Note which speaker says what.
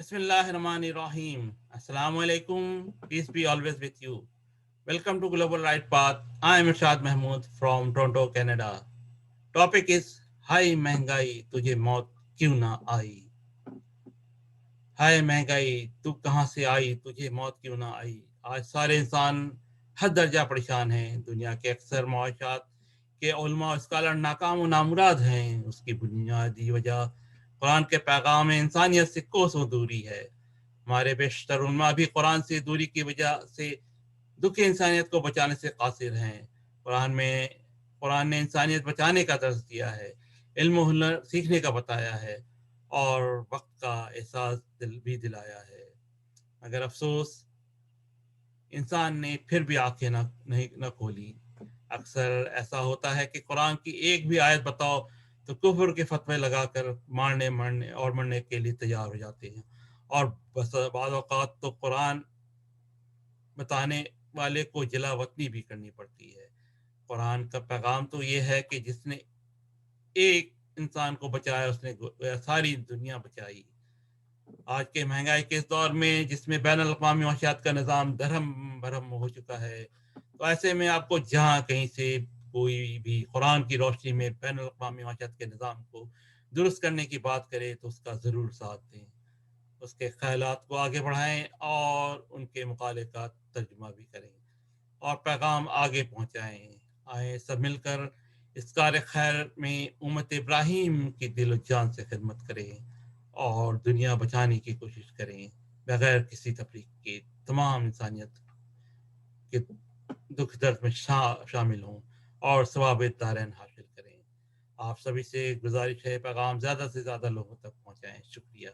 Speaker 1: Bismillahirrahmanirrahim. Assalamu alaikum. Peace be always with you. Welcome to Global Right Path. I am Irshad Mahmood from Toronto, Canada. Topic is हाय महंगाई तुझे मौत क्यों ना आई। हाय महंगाई तू कहाँ से आई, तुझे मौत क्यों ना आई। आज सारे इंसान हद दर्जा परेशान हैं। दुनिया के अक्सर मुआशात के उलमा स्कॉलर नाकाम व नामुराद हैं। उसकी बुनियादी वजह कुरान के पैगाम में इंसानियत से कोसों दूरी है। हमारे बेशतर उलमा भी कुरान से दूरी की वजह से दुखी इंसानियत को बचाने से कासिर हैं। कुरान ने इंसानियत बचाने का दर्ज दिया है, इल्म व हुनर सीखने का बताया है और वक्त का एहसास भी दिलाया है। मगर अफसोस इंसान ने फिर भी आंखें न खोली। अक्सर ऐसा होता है कि कुरान की एक भी आयत बताओ तो कुफर के फतवे लगाकर मारने मरने और मरने के लिए तैयार हो जाते हैं। और बस बाद औकात तो कुरान बताने वाले को जला वतनी भी करनी पड़ती है। कुरान का पैगाम तो ये है कि जिसने एक इंसान को बचाया उसने सारी दुनिया बचाई। आज के महंगाई के इस दौर में जिसमें बैन अल-अक़वामी माशियात का निज़ाम दरहम बरहम हो चुका है, तो ऐसे में आपको जहाँ कहीं से कोई भी कुरान की रोशनी में बैन अल-अक़वामी माशियात के निज़ाम को दुरुस्त करने की बात करे तो उसका ज़रूर साथ दें, उसके ख्यालात को आगे बढ़ाएं और उनके मुकाले का तर्जुमा भी करें और पैगाम आगे पहुँचाएं। आए सब मिलकर इस कार्य खैर में उम्मत इब्राहिम की दिल जान से खिदमत करें और दुनिया बचाने की कोशिश करें, बगैर किसी तफरीक के तमाम इंसानियत के दुख दर्द में शामिल हों और सवाब दारैन हासिल करें। आप सभी से गुजारिश है पैगाम ज़्यादा से ज़्यादा लोगों तक पहुँचाएं। शुक्रिया।